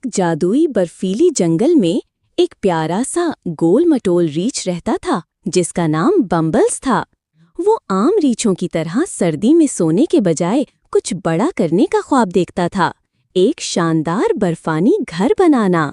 एक जादुई बर्फीली जंगल में एक प्यारा सा गोल मटोल रीछ रहता था जिसका नाम बम्बल्स था। वो आम रीछों की तरह सर्दी में सोने के बजाय कुछ बड़ा करने का ख्वाब देखता था, एक शानदार बर्फानी घर बनाना।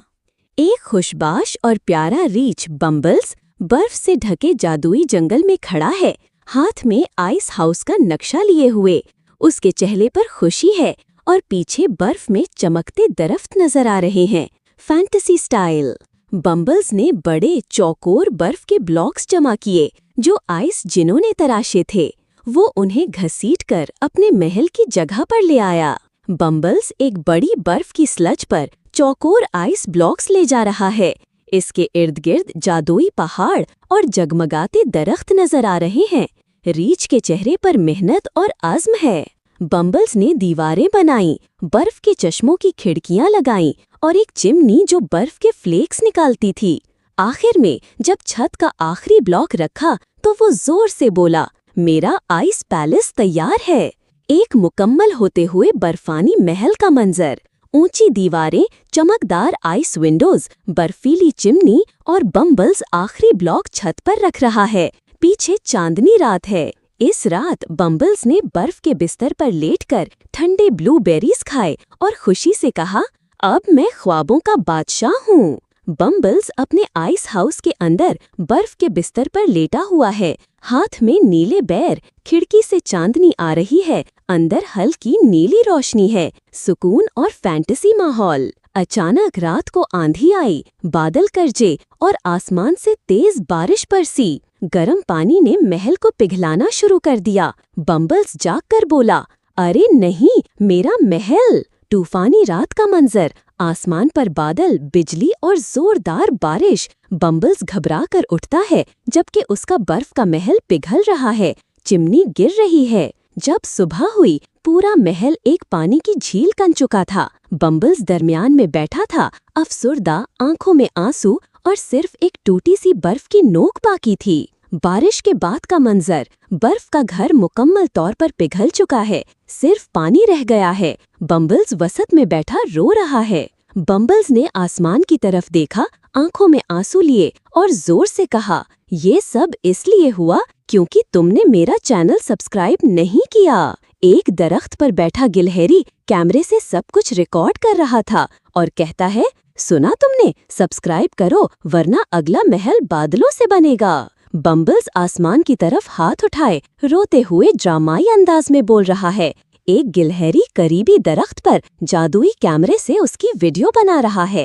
एक खुशबाश और प्यारा रीछ बम्बल्स बर्फ से ढके जादुई जंगल में खड़ा है, हाथ में आइस हाउस का नक्शा लिए हुए। उसके चेहरे पर खुशी है और पीछे बर्फ में चमकते दरख्त नजर आ रहे हैं, फैंटेसी स्टाइल। बम्बल्स ने बड़े चौकोर बर्फ के ब्लॉक्स जमा किए जो आइस जिनों ने तराशे थे। वो उन्हें घसीटकर अपने महल की जगह पर ले आया। बम्बल्स एक बड़ी बर्फ की स्लज पर चौकोर आइस ब्लॉक्स ले जा रहा है। इसके इर्द गिर्द जादुई पहाड़ और जगमगाते दरख्त नजर आ रहे हैं। रीछ के चेहरे पर मेहनत और अज़्म है। बम्बल्स ने दीवारें बनाई, बर्फ के चश्मों की खिड़कियां लगाईं और एक चिमनी जो बर्फ के फ्लेक्स निकालती थी। आखिर में जब छत का आखिरी ब्लॉक रखा तो वो जोर से बोला, मेरा आइस पैलेस तैयार है। एक मुकम्मल होते हुए बर्फानी महल का मंजर, ऊंची दीवारें, चमकदार आइस विंडोज, बर्फीली चिमनी और बम्बल्स आखिरी ब्लॉक छत पर रख रहा है। पीछे चांदनी रात है। इस रात बम्बल्स ने बर्फ के बिस्तर पर लेटकर ठंडे ब्लूबेरीज खाए और खुशी से कहा, अब मैं ख्वाबों का बादशाह हूँ। बम्बल्स अपने आइस हाउस के अंदर बर्फ के बिस्तर पर लेटा हुआ है, हाथ में नीले बेर। खिड़की से चांदनी आ रही है, अंदर हल्की नीली रोशनी है, सुकून और फैंटेसी माहौल। अचानक रात को आंधी आई, बादल गरजे और आसमान से तेज बारिश बरसी। गर्म पानी ने महल को पिघलाना शुरू कर दिया। बम्बल्स जागकर बोला, अरे नहीं, मेरा महल। तूफानी रात का मंजर, आसमान पर बादल, बिजली और जोरदार बारिश। बम्बल्स घबरा कर उठता है जबकि उसका बर्फ का महल पिघल रहा है, चिमनी गिर रही है। जब सुबह हुई, पूरा महल एक पानी की झील बन चुका था। बम्बल्स दरमियान में बैठा था, अफसुर्दा, आंखों में आंसू और सिर्फ एक टूटी सी बर्फ की नोक बाकी थी। बारिश के बाद का मंजर, बर्फ का घर मुकम्मल तौर पर पिघल चुका है, सिर्फ पानी रह गया है। बम्बल्स वसत में बैठा रो रहा है। बम्बल्स ने आसमान की तरफ देखा, आंखों में आंसू लिए और जोर से कहा, ये सब इसलिए हुआ क्योंकि तुमने मेरा चैनल सब्सक्राइब नहीं किया। एक दरख्त पर बैठा गिलहरी कैमरे से सब कुछ रिकॉर्ड कर रहा था और कहता है, सुना तुमने, सब्सक्राइब करो वरना अगला महल बादलों से बनेगा। बम्बल्स आसमान की तरफ हाथ उठाए, रोते हुए ड्रामाई अंदाज में बोल रहा है। एक गिलहरी करीबी दरख्त पर जादुई कैमरे से उसकी वीडियो बना रहा है।